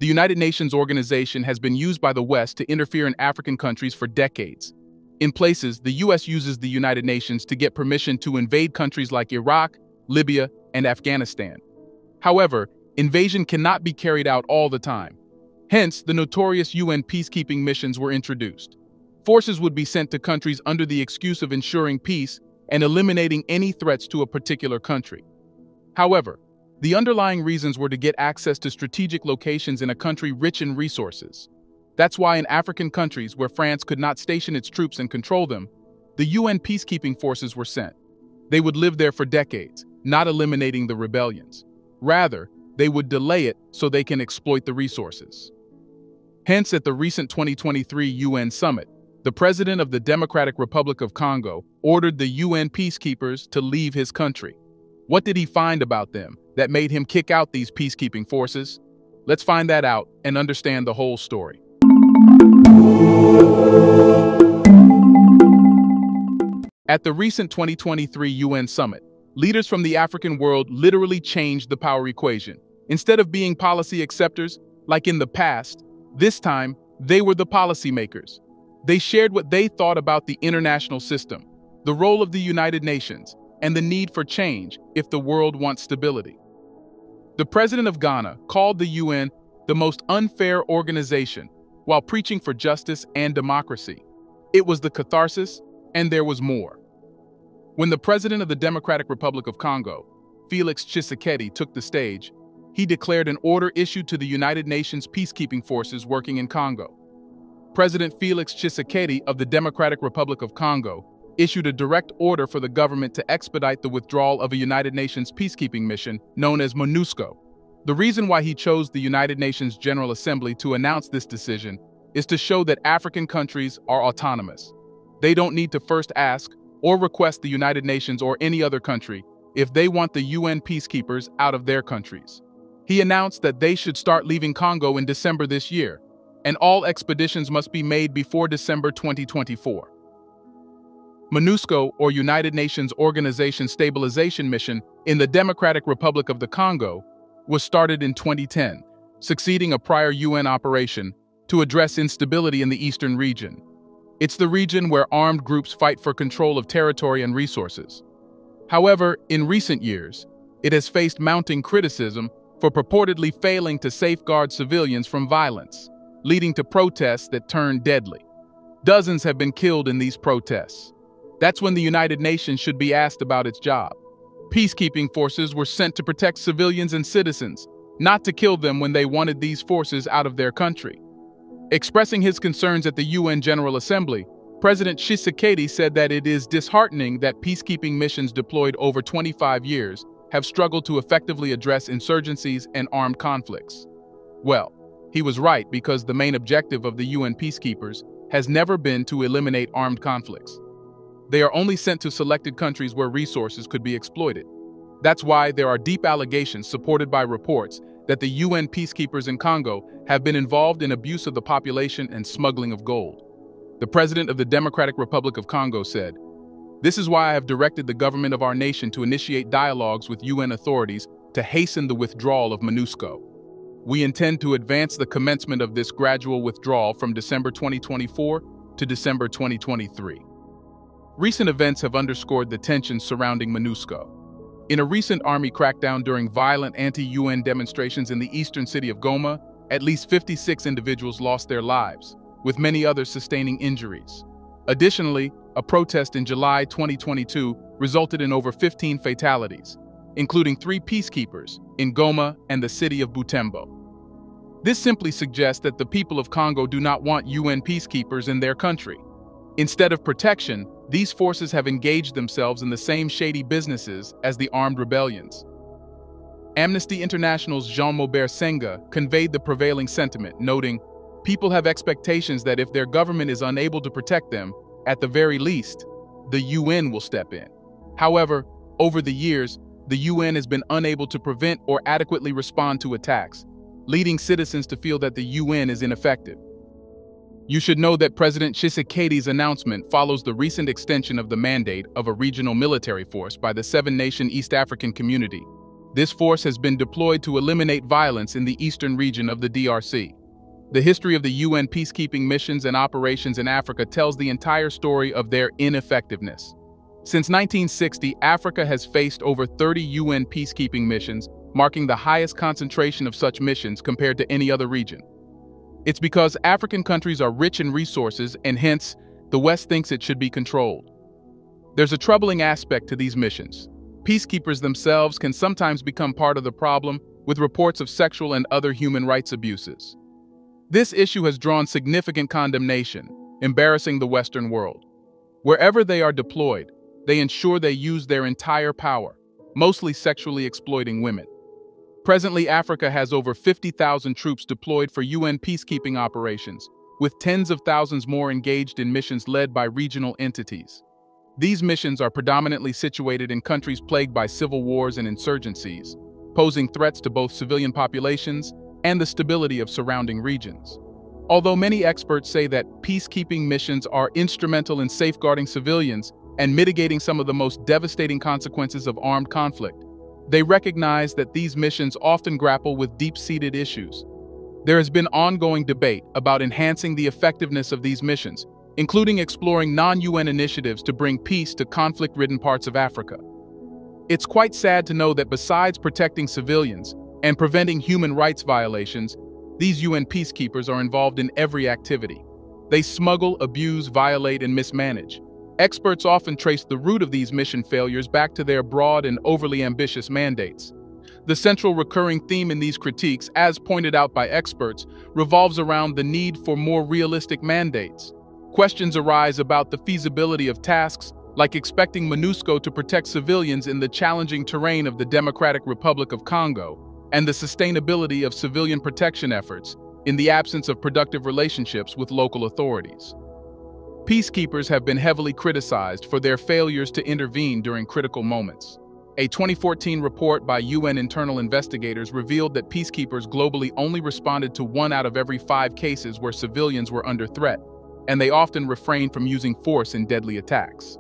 The United Nations organization has been used by the West to interfere in African countries for decades. In places, the US uses the United Nations to get permission to invade countries like Iraq, Libya, and Afghanistan. However, invasion cannot be carried out all the time. Hence, the notorious UN peacekeeping missions were introduced. Forces would be sent to countries under the excuse of ensuring peace and eliminating any threats to a particular country. However, the underlying reasons were to get access to strategic locations in a country rich in resources. That's why in African countries where France could not station its troops and control them, the UN peacekeeping forces were sent. They would live there for decades, not eliminating the rebellions. Rather, they would delay it so they can exploit the resources. Hence, at the recent 2023 UN summit, the president of the Democratic Republic of Congo ordered the UN peacekeepers to leave his country. What did he find about them that made him kick out these peacekeeping forces? Let's find that out and understand the whole story. At the recent 2023 UN summit, leaders from the African world literally changed the power equation. Instead of being policy acceptors, like in the past, this time they were the policymakers. They shared what they thought about the international system, the role of the United Nations, and the need for change if the world wants stability. The president of Ghana called the UN the most unfair organization while preaching for justice and democracy. It was the catharsis, and there was more. When the president of the Democratic Republic of Congo, Felix Tshisekedi, took the stage, he declared an order issued to the United Nations peacekeeping forces working in Congo. President Felix Tshisekedi of the Democratic Republic of Congo issued a direct order for the government to expedite the withdrawal of a United Nations peacekeeping mission known as MONUSCO. The reason why he chose the United Nations General Assembly to announce this decision is to show that African countries are autonomous. They don't need to first ask or request the United Nations or any other country if they want the UN peacekeepers out of their countries. He announced that they should start leaving Congo in December this year, and all expeditions must be made before December 2024. MONUSCO, or United Nations Organization Stabilization Mission, in the Democratic Republic of the Congo, was started in 2010, succeeding a prior UN operation to address instability in the eastern region. It's the region where armed groups fight for control of territory and resources. However, in recent years, it has faced mounting criticism for purportedly failing to safeguard civilians from violence, leading to protests that turned deadly. Dozens have been killed in these protests. That's when the United Nations should be asked about its job. Peacekeeping forces were sent to protect civilians and citizens, not to kill them when they wanted these forces out of their country. Expressing his concerns at the UN General Assembly, President Tshisekedi said that it is disheartening that peacekeeping missions deployed over 25 years have struggled to effectively address insurgencies and armed conflicts. Well, he was right, because the main objective of the UN peacekeepers has never been to eliminate armed conflicts. They are only sent to selected countries where resources could be exploited. That's why there are deep allegations supported by reports that the UN peacekeepers in Congo have been involved in abuse of the population and smuggling of gold. The president of the Democratic Republic of Congo said, "This is why I have directed the government of our nation to initiate dialogues with UN authorities to hasten the withdrawal of MONUSCO. We intend to advance the commencement of this gradual withdrawal from December 2024 to December 2023. Recent events have underscored the tensions surrounding MONUSCO. In a recent army crackdown during violent anti-UN demonstrations in the eastern city of Goma, at least 56 individuals lost their lives, with many others sustaining injuries. Additionally, a protest in July 2022 resulted in over 15 fatalities, including 3 peacekeepers in Goma and the city of Butembo. This simply suggests that the people of Congo do not want UN peacekeepers in their country. Instead of protection, these forces have engaged themselves in the same shady businesses as the armed rebellions. Amnesty International's Jean-Maubert Senga conveyed the prevailing sentiment, noting, "People have expectations that if their government is unable to protect them, at the very least, the UN will step in." However, over the years, the UN has been unable to prevent or adequately respond to attacks, leading citizens to feel that the UN is ineffective. You should know that President Tshisekedi's announcement follows the recent extension of the mandate of a regional military force by the 7-nation East African Community, This force has been deployed to eliminate violence in the eastern region of the DRC. The history of the UN peacekeeping missions and operations in Africa tells the entire story of their ineffectiveness. Since 1960, Africa has faced over 30 UN peacekeeping missions, marking the highest concentration of such missions compared to any other region. It's because African countries are rich in resources and hence, the West thinks it should be controlled. There's a troubling aspect to these missions. Peacekeepers themselves can sometimes become part of the problem with reports of sexual and other human rights abuses. This issue has drawn significant condemnation, embarrassing the Western world. Wherever they are deployed, they ensure they use their entire power, mostly sexually exploiting women. Presently, Africa has over 50,000 troops deployed for UN peacekeeping operations, with tens of thousands more engaged in missions led by regional entities. These missions are predominantly situated in countries plagued by civil wars and insurgencies, posing threats to both civilian populations and the stability of surrounding regions. Although many experts say that peacekeeping missions are instrumental in safeguarding civilians and mitigating some of the most devastating consequences of armed conflict, they recognize that these missions often grapple with deep-seated issues. There has been ongoing debate about enhancing the effectiveness of these missions, including exploring non-UN initiatives to bring peace to conflict-ridden parts of Africa. It's quite sad to know that besides protecting civilians and preventing human rights violations, these UN peacekeepers are involved in every activity. They smuggle, abuse, violate, and mismanage. Experts often trace the root of these mission failures back to their broad and overly ambitious mandates. The central recurring theme in these critiques, as pointed out by experts, revolves around the need for more realistic mandates. Questions arise about the feasibility of tasks, like expecting MONUSCO to protect civilians in the challenging terrain of the Democratic Republic of Congo, and the sustainability of civilian protection efforts in the absence of productive relationships with local authorities. Peacekeepers have been heavily criticized for their failures to intervene during critical moments. A 2014 report by UN internal investigators revealed that peacekeepers globally only responded to 1 out of every 5 cases where civilians were under threat, and they often refrained from using force in deadly attacks.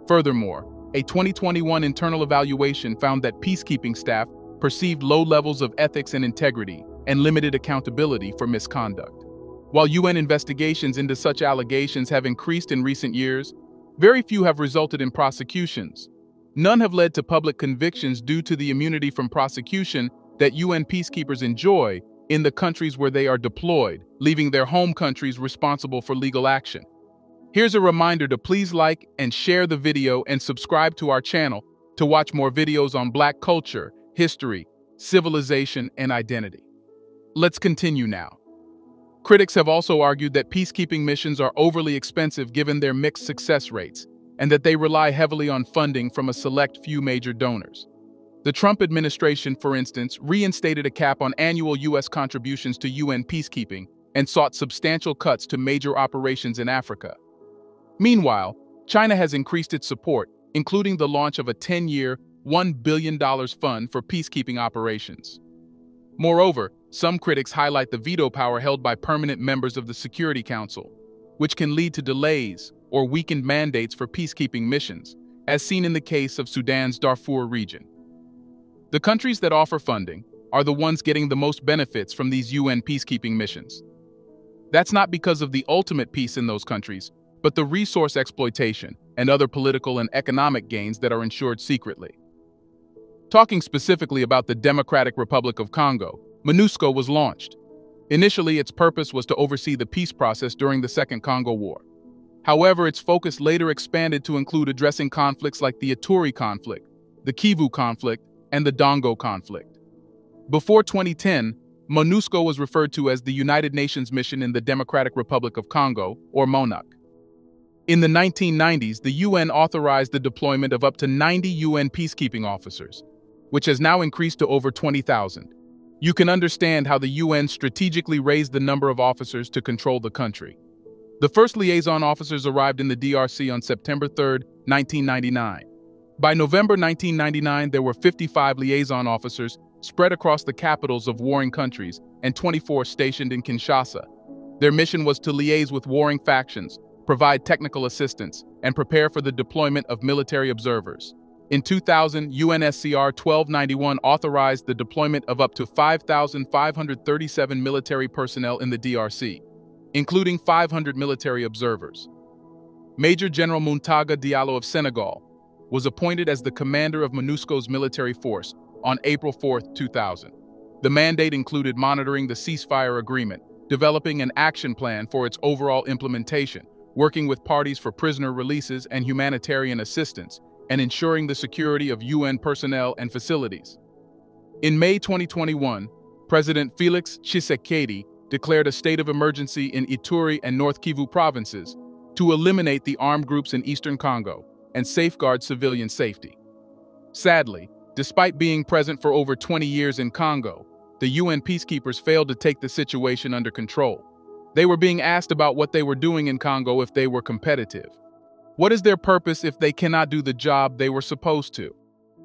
Furthermore, a 2021 internal evaluation found that peacekeeping staff perceived low levels of ethics and integrity and limited accountability for misconduct. While UN investigations into such allegations have increased in recent years, very few have resulted in prosecutions. None have led to public convictions due to the immunity from prosecution that UN peacekeepers enjoy in the countries where they are deployed, leaving their home countries responsible for legal action. Here's a reminder to please like and share the video and subscribe to our channel to watch more videos on Black culture, history, civilization, and identity. Let's continue now. Critics have also argued that peacekeeping missions are overly expensive given their mixed success rates, and that they rely heavily on funding from a select few major donors. The Trump administration, for instance, reinstated a cap on annual U.S. contributions to UN peacekeeping and sought substantial cuts to major operations in Africa. Meanwhile, China has increased its support, including the launch of a 10-year, $1 billion fund for peacekeeping operations. Moreover, some critics highlight the veto power held by permanent members of the Security Council, which can lead to delays or weakened mandates for peacekeeping missions, as seen in the case of Sudan's Darfur region. The countries that offer funding are the ones getting the most benefits from these UN peacekeeping missions. That's not because of the ultimate peace in those countries, but the resource exploitation and other political and economic gains that are ensured secretly. Talking specifically about the Democratic Republic of Congo, MONUSCO was launched. Initially, its purpose was to oversee the peace process during the Second Congo War. However, its focus later expanded to include addressing conflicts like the Ituri conflict, the Kivu conflict, and the Dongo conflict. Before 2010, MONUSCO was referred to as the United Nations Mission in the Democratic Republic of Congo, or MONUC. In the 1990s, the UN authorized the deployment of up to 90 UN peacekeeping officers, which has now increased to over 20,000. You can understand how the UN strategically raised the number of officers to control the country. The first liaison officers arrived in the DRC on September 3, 1999. By November 1999, there were 55 liaison officers spread across the capitals of warring countries and 24 stationed in Kinshasa. Their mission was to liaise with warring factions, provide technical assistance, and prepare for the deployment of military observers. In 2000, UNSCR 1291 authorized the deployment of up to 5,537 military personnel in the DRC, including 500 military observers. Major General Muntaga Diallo of Senegal was appointed as the commander of MONUSCO's military force on April 4, 2000. The mandate included monitoring the ceasefire agreement, developing an action plan for its overall implementation, working with parties for prisoner releases and humanitarian assistance, and ensuring the security of UN personnel and facilities. In May 2021, President Felix Tshisekedi declared a state of emergency in Ituri and North Kivu provinces to eliminate the armed groups in eastern Congo and safeguard civilian safety. Sadly, despite being present for over 20 years in Congo, the UN peacekeepers failed to take the situation under control. They were being asked about what they were doing in Congo if they were competitive. What is their purpose if they cannot do the job they were supposed to?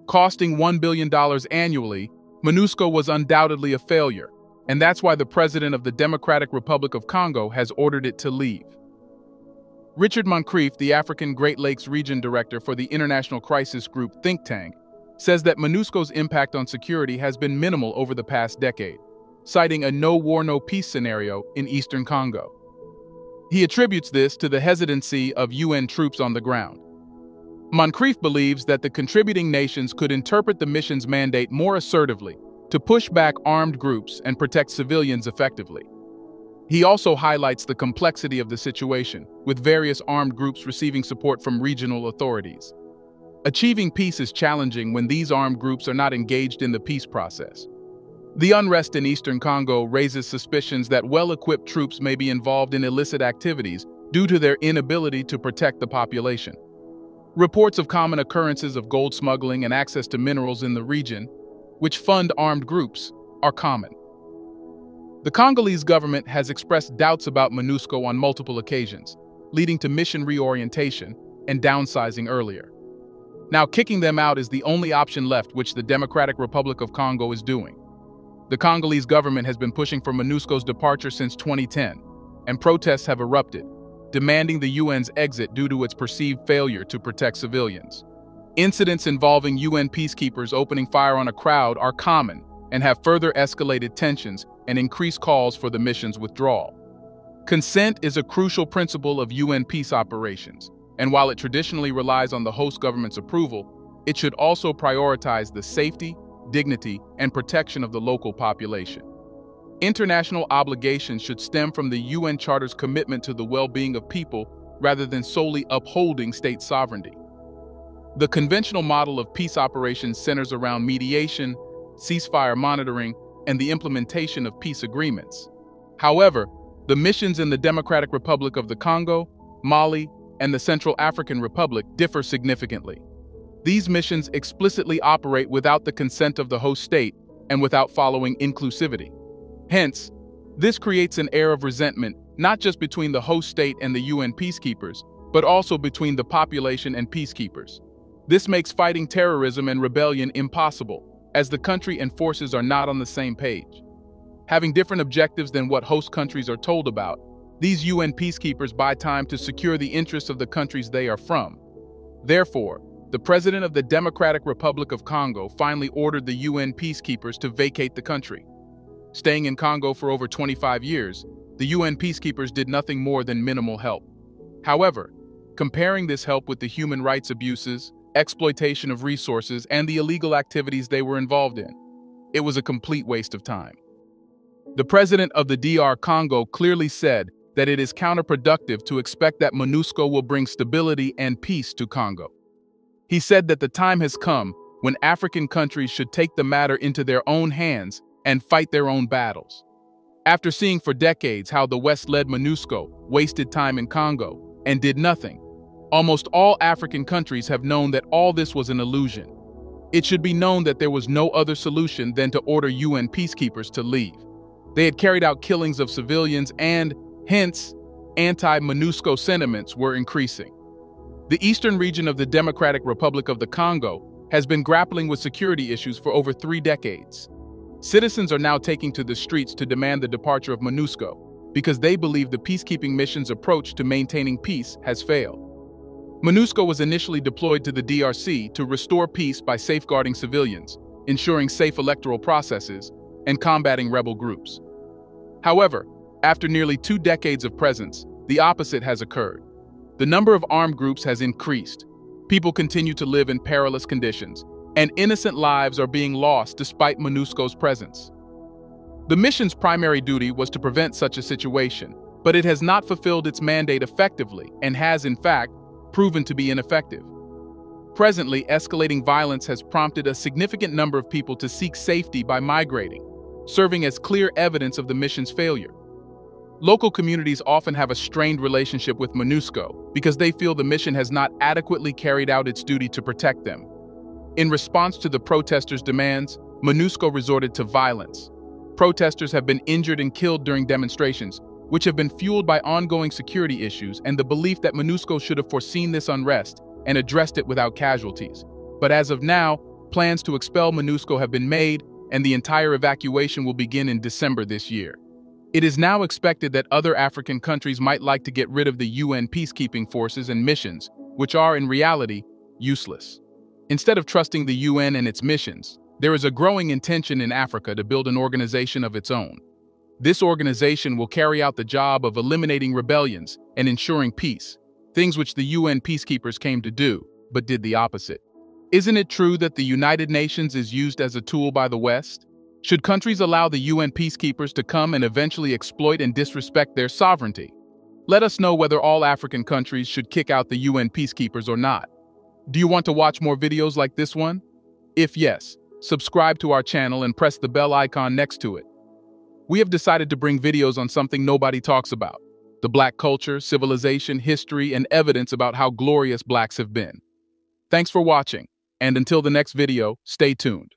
Costing $1 billion annually, MONUSCO was undoubtedly a failure, and that's why the president of the Democratic Republic of Congo has ordered it to leave. Richard Moncrief, the African Great Lakes Region Director for the International Crisis Group think tank, says that MONUSCO's impact on security has been minimal over the past decade, citing a no-war, no-peace scenario in eastern Congo. He attributes this to the hesitancy of UN troops on the ground. Moncrief believes that the contributing nations could interpret the mission's mandate more assertively to push back armed groups and protect civilians effectively. He also highlights the complexity of the situation, with various armed groups receiving support from regional authorities. Achieving peace is challenging when these armed groups are not engaged in the peace process. The unrest in eastern Congo raises suspicions that well-equipped troops may be involved in illicit activities due to their inability to protect the population. Reports of common occurrences of gold smuggling and access to minerals in the region, which fund armed groups, are common. The Congolese government has expressed doubts about MONUSCO on multiple occasions, leading to mission reorientation and downsizing earlier. Now, kicking them out is the only option left, which the Democratic Republic of Congo is doing. The Congolese government has been pushing for MONUSCO's departure since 2010, and protests have erupted, demanding the UN's exit due to its perceived failure to protect civilians. Incidents involving UN peacekeepers opening fire on a crowd are common and have further escalated tensions and increased calls for the mission's withdrawal. Consent is a crucial principle of UN peace operations, and while it traditionally relies on the host government's approval, it should also prioritize the safety, dignity, and protection of the local population. International obligations should stem from the UN Charter's commitment to the well-being of people rather than solely upholding state sovereignty. The conventional model of peace operations centers around mediation, ceasefire monitoring, and the implementation of peace agreements. However, the missions in the Democratic Republic of the Congo, Mali, and the Central African Republic differ significantly. These missions explicitly operate without the consent of the host state and without following inclusivity. Hence, this creates an air of resentment not just between the host state and the UN peacekeepers, but also between the population and peacekeepers. This makes fighting terrorism and rebellion impossible, as the country and forces are not on the same page. Having different objectives than what host countries are told about, these UN peacekeepers buy time to secure the interests of the countries they are from. Therefore, the president of the Democratic Republic of Congo finally ordered the UN peacekeepers to vacate the country. Staying in Congo for over 25 years, the UN peacekeepers did nothing more than minimal help. However, comparing this help with the human rights abuses, exploitation of resources, and the illegal activities they were involved in, it was a complete waste of time. The president of the DR Congo clearly said that it is counterproductive to expect that MONUSCO will bring stability and peace to Congo. He said that the time has come when African countries should take the matter into their own hands and fight their own battles. After seeing for decades how the West-led MONUSCO wasted time in Congo and did nothing, almost all African countries have known that all this was an illusion. It should be known that there was no other solution than to order UN peacekeepers to leave. They had carried out killings of civilians and, hence, anti-MONUSCO sentiments were increasing. The eastern region of the Democratic Republic of the Congo has been grappling with security issues for over 3 decades. Citizens are now taking to the streets to demand the departure of MONUSCO because they believe the peacekeeping mission's approach to maintaining peace has failed. MONUSCO was initially deployed to the DRC to restore peace by safeguarding civilians, ensuring safe electoral processes, and combating rebel groups. However, after nearly 2 decades of presence, the opposite has occurred. The number of armed groups has increased. People continue to live in perilous conditions, and innocent lives are being lost despite MONUSCO's presence. The mission's primary duty was to prevent such a situation, but it has not fulfilled its mandate effectively and has, in fact, proven to be ineffective. Presently, escalating violence has prompted a significant number of people to seek safety by migrating, serving as clear evidence of the mission's failure. Local communities often have a strained relationship with MONUSCO because they feel the mission has not adequately carried out its duty to protect them. In response to the protesters' demands, MONUSCO resorted to violence. Protesters have been injured and killed during demonstrations, which have been fueled by ongoing security issues and the belief that MONUSCO should have foreseen this unrest and addressed it without casualties. But as of now, plans to expel MONUSCO have been made, and the entire evacuation will begin in December this year. It is now expected that other African countries might like to get rid of the UN peacekeeping forces and missions, which are, in reality, useless. Instead of trusting the UN and its missions, there is a growing intention in Africa to build an organization of its own. This organization will carry out the job of eliminating rebellions and ensuring peace, things which the UN peacekeepers came to do, but did the opposite. Isn't it true that the United Nations is used as a tool by the West? Should countries allow the UN peacekeepers to come and eventually exploit and disrespect their sovereignty? Let us know whether all African countries should kick out the UN peacekeepers or not. Do you want to watch more videos like this one? If yes, subscribe to our channel and press the bell icon next to it. We have decided to bring videos on something nobody talks about: the Black culture, civilization, history, and evidence about how glorious Blacks have been. Thanks for watching, and until the next video, stay tuned.